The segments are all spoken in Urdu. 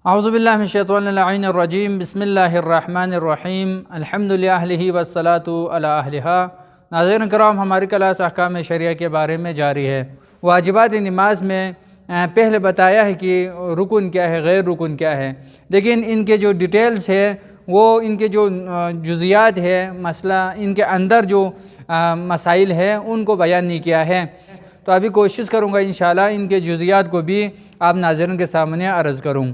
اعوذ باللہ من الشیطان اللعین الرجیم بسم اللہ الرحمن الرحیم الحمد للہ والصلاة علی اہلہا۔ ناظرین کرام، ہماری کلاس احکام شریعہ کے بارے میں جاری ہے۔ واجبات نماز میں پہلے بتایا ہے کہ رکن کیا ہے، غیر رکن کیا ہے، لیکن ان کے جو ڈیٹیلز ہے وہ ان کے جو جزیات ہے، مسئلہ ان کے اندر جو مسائل ہے ان کو بیان نہیں کیا ہے۔ تو ابھی کوشش کروں گا انشاءاللہ ان کے جزیات کو بھی آپ ناظرین کے سامنے عرض کروں۔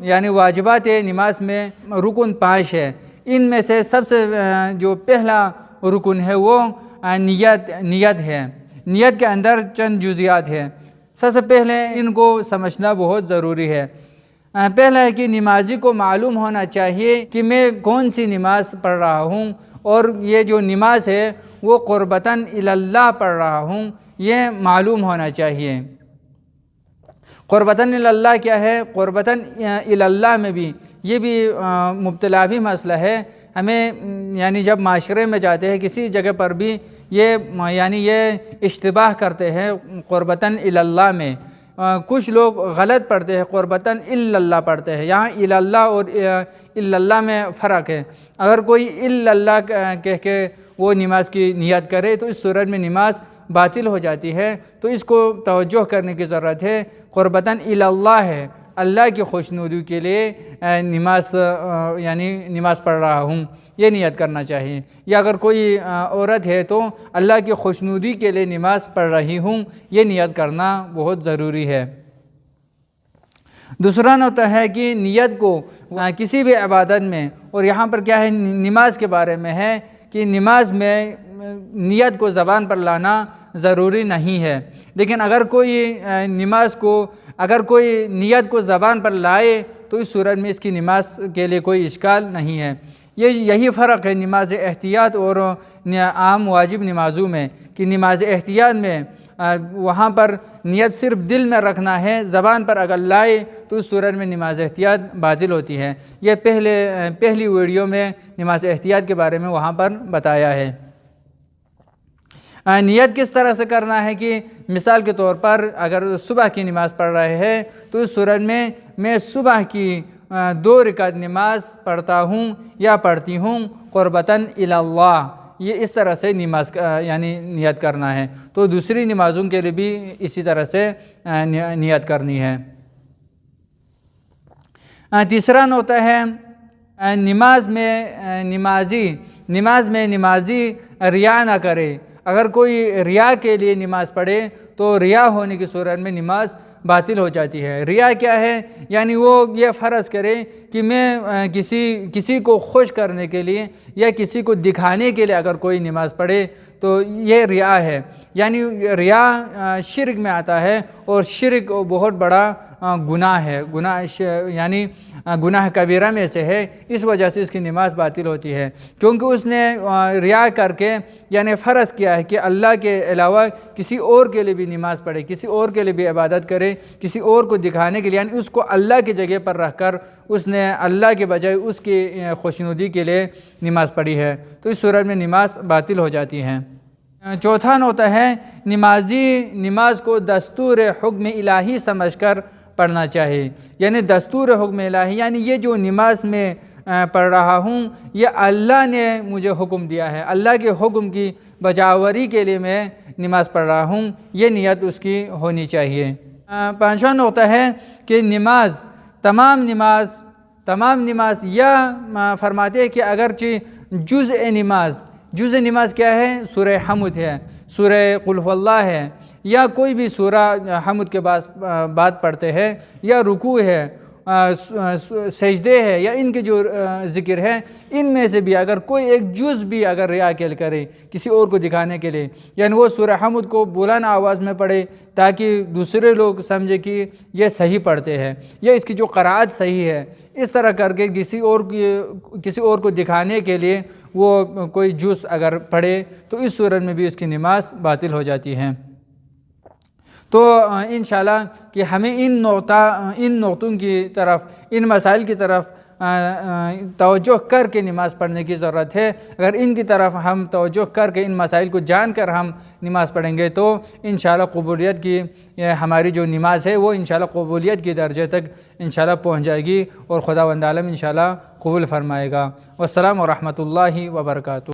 یعنی واجبات نماز میں رکن 5 ہے۔ ان میں سے سب سے جو پہلا رکن ہے وہ نیت ہے۔ نیت کے اندر چند جزیات ہے، سب سے پہلے ان کو سمجھنا بہت ضروری ہے۔ پہلا ہے کہ نمازی کو معلوم ہونا چاہیے کہ میں کون سی نماز پڑھ رہا ہوں، اور یہ جو نماز ہے وہ قربتاً اللہ پڑھ رہا ہوں، یہ معلوم ہونا چاہیے۔ قربتاً اللہ کیا ہے؟ قربتاً اللہ میں بھی یہ بھی مبتلا بھی مسئلہ ہے۔ ہمیں یعنی جب معاشرے میں جاتے ہیں کسی جگہ پر بھی یہ اشتباہ کرتے ہیں قربتاً اللہ میں۔ کچھ لوگ غلط پڑھتے ہیں، قربتاً اللہ پڑھتے ہیں۔ یہاں اللہ اور اللہ میں فرق ہے۔ اگر کوئی اللہ کہہ کے وہ نماز کی نیت کرے تو اس صورت میں نماز باطل ہو جاتی ہے۔ تو اس کو توجہ کرنے کی ضرورت ہے۔ قربتاً اللہ ہے، اللہ کی خوشنودی کے لیے نماز پڑھ رہا ہوں، یہ نیت کرنا چاہیے۔ یا اگر کوئی عورت ہے تو اللہ کی خوشنودی کے لیے نماز پڑھ رہی ہوں، یہ نیت کرنا بہت ضروری ہے۔ دوسرا ہوتا ہے کہ نیت کو کسی بھی عبادت میں، اور یہاں پر کیا ہے نماز کے بارے میں ہے کہ نماز میں نیت کو زبان پر لانا ضروری نہیں ہے، لیکن اگر کوئی نیت کو زبان پر لائے تو اس صورت میں اس کی نماز کے لیے کوئی اشکال نہیں ہے۔ یہی فرق ہے نماز احتیاط اور عام واجب نمازوں میں، کہ نماز احتیاط میں وہاں پر نیت صرف دل میں رکھنا ہے، زبان پر اگر لائے تو اس صورت میں نماز احتیاط باطل ہوتی ہے۔ یہ پہلی ویڈیو میں نماز احتیاط کے بارے میں وہاں پر بتایا ہے۔ نیت کس طرح سے کرنا ہے کہ مثال کے طور پر اگر صبح کی نماز پڑھ رہے ہیں تو اس صورت میں صبح کی 2 رکعت نماز پڑھتا ہوں یا پڑھتی ہوں قربتاً اللہ، یہ اس طرح سے نماز نیت کرنا ہے۔ تو دوسری نمازوں کے لیے بھی اسی طرح سے نیت کرنی ہے۔ تیسرا ہوتا ہے نماز میں نمازی ریا نہ کرے۔ اگر کوئی ریا کے لیے نماز پڑھے تو ریا ہونے کی صورت میں نماز باطل ہو جاتی ہے۔ ریا کیا ہے؟ یعنی وہ یہ فرض کرے کہ میں کسی کو خوش کرنے کے لیے یا کسی کو دکھانے کے لیے اگر کوئی نماز پڑھے تو یہ ریا ہے۔ یعنی ریا شرک میں آتا ہے، اور شرک بہت بڑا گناہ ہے، گناہ کبیرہ میں سے ہے۔ اس وجہ سے اس کی نماز باطل ہوتی ہے، کیونکہ اس نے ریا کر کے فرض کیا ہے کہ اللہ کے علاوہ کسی اور کے لیے بھی نماز پڑھے، کسی اور کے لیے بھی عبادت کرے، کسی اور کو دکھانے کے لیے، یعنی اس کو اللہ کی جگہ پر رکھ کر اس نے اللہ کے بجائے اس کی خوشنودی کے لیے نماز پڑھی ہے، تو اس صورت میں نماز باطل ہو جاتی ہے۔ چوتھا ہوتا ہے نمازی نماز کو دستور حکم الہی سمجھ کر پڑھنا چاہیے۔ یعنی دستور حکم الہی، یعنی یہ جو نماز میں پڑھ رہا ہوں یہ اللہ نے مجھے حکم دیا ہے، اللہ کے حکم کی بجاوری کے لیے میں نماز پڑھ رہا ہوں، یہ نیت اس کی ہونی چاہیے۔ پانچواں ہوتا ہے کہ تمام نماز یا فرماتے ہیں کہ اگرچہ جزء نماز کیا ہے؟ سورہ حمد ہے، سورہ قل هو اللہ ہے، یا کوئی بھی سورہ حمد کے بعد پڑھتے ہیں، یا رکوع ہے، سجدے ہے، یا ان کے جو ذکر ہے، ان میں سے بھی اگر کوئی ایک جز بھی اگر ریا کے لیے کرے کسی اور کو دکھانے کے لیے، یعنی وہ سورہ حمد کو بلند آواز میں پڑھے تاکہ دوسرے لوگ سمجھے کہ یہ صحیح پڑھتے ہیں یا اس کی جو قرأت صحیح ہے، اس طرح کر کے کسی اور کو دکھانے کے لیے وہ کوئی جز اگر پڑھے تو اس صورت میں بھی اس کی نماز باطل ہو جاتی ہے۔ تو انشاءاللہ کہ ہمیں ان نقطوں کی طرف، ان مسائل کی طرف توجہ کر کے نماز پڑھنے کی ضرورت ہے۔ اگر ان کی طرف ہم توجہ کر کے ان مسائل کو جان کر ہم نماز پڑھیں گے تو انشاءاللہ قبولیت کی ہماری جو نماز ہے وہ انشاءاللہ قبولیت کی درجے تک انشاءاللہ پہنچ جائے گی اور خداوند عالم انشاءاللہ قبول فرمائے گا۔ والسلام ورحمۃ اللہ وبرکاتہ۔